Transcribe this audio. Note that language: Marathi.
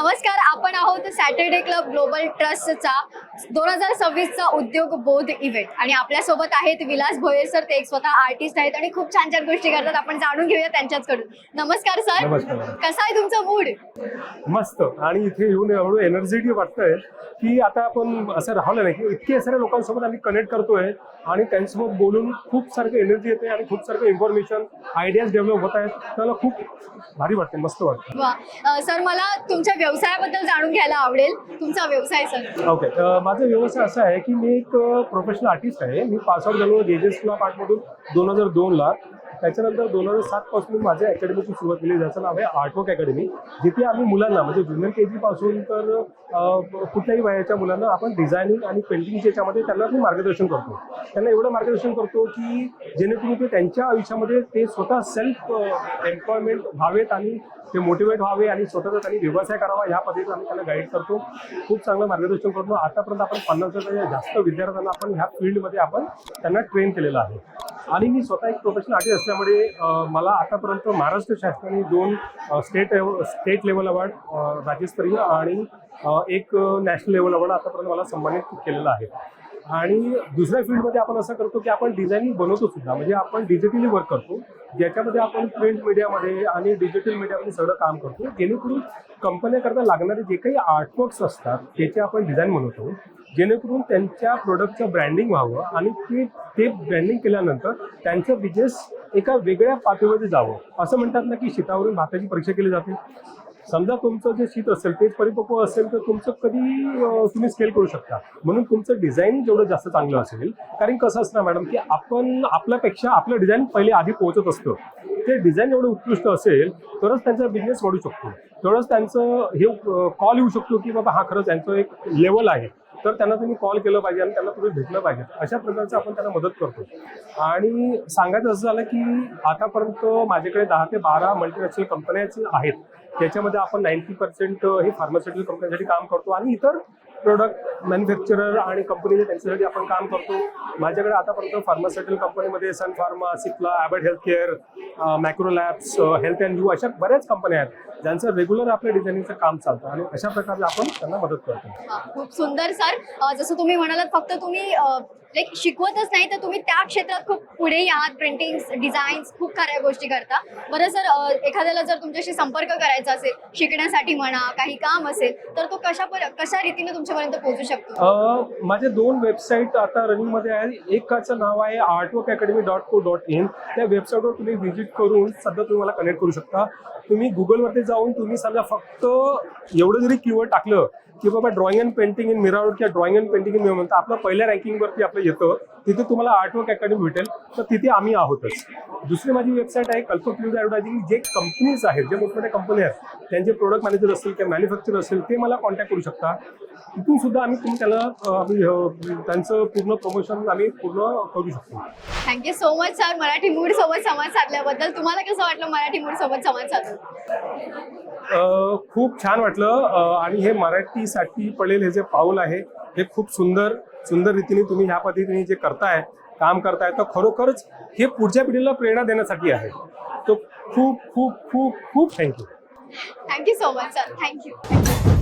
नमस्कार, आपण आहोत सॅटर्डे क्लब ग्लोबल ट्रस्टचा 2026चा उद्योग बोध इव्हेंट आणि आपल्यासोबत आहेत विलास भोयर सर. ते एक स्वतः आर्टिस्ट आहेत आणि खूप छान छान गोष्टी करतात. आपण जाणून घेऊया त्यांच्याचकडून. नमस्कार सर. नमस्कार. कसा आहे तुमचा मूड? मस्त. आणि इथे येऊन एवढं एनर्जेटिक वाटतंय की आता आपण असं राहिलं नाही की इतके साऱ्या लोकांसोबत आम्ही कनेक्ट करतोय आणि त्यांच्यासोबत बोलून खूप सारखं एनर्जी येते आणि खूप सारखं इन्फॉर्मेशन आयडियाज डेव्हलप होत आहेत. त्याला खूप भारी वाटते, मस्त वाटतं. वा सर, मला तुमच्या व्यवसायाबद्दल जाणून घ्यायला आवडेल. तुमचा व्यवसाय सर? ओके, माझा व्यवसाय असा आहे की मी एक प्रोफेशनल आर्टिस्ट आहे. मी पास आउट झालो जेजेस क्लब आर्टमधून 2002ला. त्याच्यानंतर 2007 पासून माझ्या अकॅडमीची सुरुवात केली, ज्याचं नाव आहे आर्टवर्क अकॅडमी, जिथे आम्ही मुलांना म्हणजे ज्युनियर KG पासून तर कुठल्याही वयाच्या मुलांना आपण डिझायनिंग आणि पेंटिंगच्या याच्यामध्ये त्यांना मी मार्गदर्शन करतो. त्यांना एवढं मार्गदर्शन करतो की जेणेकरून ते त्यांच्या आयुष्यामध्ये ते स्वतः सेल्फ एम्प्लॉयमेंट व्हावेत आणि ते मोटिवेट व्हावे आणि स्वतःचा त्यांनी व्यवसाय करावा, या पद्धतीने आम्ही त्यांना गाईड करतो. खूप चांगलं मार्गदर्शन करतो. आतापर्यंत आपण 50पेक्षा जास्त विद्यार्थ्यांना आपण ह्या फील्डमध्ये आपण त्यांना ट्रेन केलेलं आहे. आणि मी स्वतः एक प्रोफेशनल आर्टिस्ट असल्यामुळे मला आतापर्यंत महाराष्ट्र शासनाने 2 स्टेट लेवल अवॉर्ड, राज्यस्तरीय आणि एक नॅशनल लेवल अवॉर्ड आतापर्यंत मला सन्मानित केलेलं आहे. आणि दुसऱ्या फील्डमध्ये आपण असं करतो की आपण डिझायनिंग बनवतो सुद्धा, म्हणजे आपण डिजिटली वर्क करतो, ज्याच्यामध्ये आपण प्रिंट मीडियामध्ये आणि डिजिटल मीडियामध्ये सगळं काम करतो. जेणेकरून कंपन्याकरता लागणारे जे काही आर्टवर्क्स असतात त्याचे आपण डिझाईन बनवतो, जेणेकरून त्यांच्या प्रोडक्टचं ब्रँडिंग व्हावं आणि ते ब्रँडिंग केल्यानंतर त्यांचं बिझनेस एका वेगळ्या पातळीमध्ये जावं. असं म्हणतात ना की शीतावरून भाताची परीक्षा केली जाते. समजा तुमचं जे शीत असेल तेच परिपक्व असेल तर तुमचं कधी तुम्ही स्केल करू शकता. म्हणून तुमचं डिझाईन जेवढं जास्त चांगलं असेल, कारण कसं असतं मॅडम की आपण आपल्यापेक्षा आपलं डिझाईन पहिले आधी पोहोचत असतं. ते डिझाईन एवढं उत्कृष्ट असेल तरच त्यांचा बिझनेस वाढू शकतो, तरच त्यांचं हे कॉल येऊ शकतो की बाबा हा खरंच त्यांचं एक लेवल आहे, तर त्यांना तुम्ही कॉल केलं पाहिजे आणि त्यांना तुम्ही भेटलं पाहिजे. अशा प्रकारचं आपण त्यांना मदत करतो. आणि सांगायचं असं झालं की आतापर्यंत माझ्याकडे 10 ते 12 मल्टीनॅशनल कंपन्याच आहेत. त्याच्यामध्ये आपण 90% हे फार्मास्युटिकल कंपन्यांसाठी काम करतो आणि इतर प्रोडक्ट मॅन्युफॅक्चरर आणि कंपनीचे त्यांच्यासाठी आपण काम करतो. माझ्याकडे आतापर्यंत फार्मास्युटिकल कंपनीमध्ये Sun Pharma, Cipla, Abbott Healthcare, Micro Labs, health and you अशा बऱ्याच कंपन्या आहेत ज्यांचं रेग्युलर आपल्या डिझायनिंगचं काम चालतं आणि अशा प्रकारे आपण त्यांना मदत करतो. खूप सुंदर सर. जसं तुम्ही म्हणालात, फक्त तुम्ही लाईक शिकवतच नाही तर तुम्ही त्या क्षेत्रात खूप पुढेही आहात. प्रिंटिंग, डिझाईन्स, खूप साऱ्या गोष्टी करता. बरं सर, एखाद्याला जर तुमच्याशी संपर्क करायचा असेल, शिकण्यासाठी म्हणा, काही काम असेल, तर तो कशा रीतीने तुमच्यापर्यंत पोहोचू शकतो? माझे 2 वेबसाईट आता रनिंगमध्ये आहेत. एकाचं नाव आहे artworkacademy.co.in. त्या वेबसाईटवर तुम्ही व्हिजिट करून सध्या तुम्ही मला कनेक्ट करू शकता. तुम्ही गुगलवरती जाऊन तुम्ही समजा फक्त एवढं जरी कीवर्ड टाकलं की बाबा drawing and painting in Mira Road किंवा ड्रॉइंग अँड पेंटिंग इन म्हणता आपलं पहिल्या रँकिंगवरती आपलं येतं, तिथे तुम्हाला आर्टवर्क अकॅडमी भेटेल. तर तिथे आम्ही आहोतच. दुसरी माझी वेबसाईट आहे कल्पक्लूज ॲडव्हर्टायझिंग. जे कंपनीज आहेत, जे मोठमोठ्या कंपनी आहेत, त्यांचे प्रोडक्ट मॅनेजर असतील किंवा मॅन्युफॅक्चर असेल, ते मला कॉन्टॅक्ट करू शकता. तिथून सुद्धा आम्ही त्याला त्यांचं पूर्ण प्रमोशन आम्ही पूर्ण करू शकतो. Thank you so much sir, Marathi mood सोबत संवाद साधल्याबद्दल. तुम्हाला कसं वाटलं मराठी मूड सोबत संवाद साधून? खूप छान वाटलं. आणि हे मराठीसाठी पडेल हे जे पाऊल आहे हे खूप सुंदर रीतीने तुम्ही ह्या पद्धतीने जे करताय, काम करताय, तर खरोखरच हे पुढच्या पिढीला प्रेरणा देण्यासाठी आहे. तो खूप खूप खूप खूप thank you. Thank you so much sir. Thank you.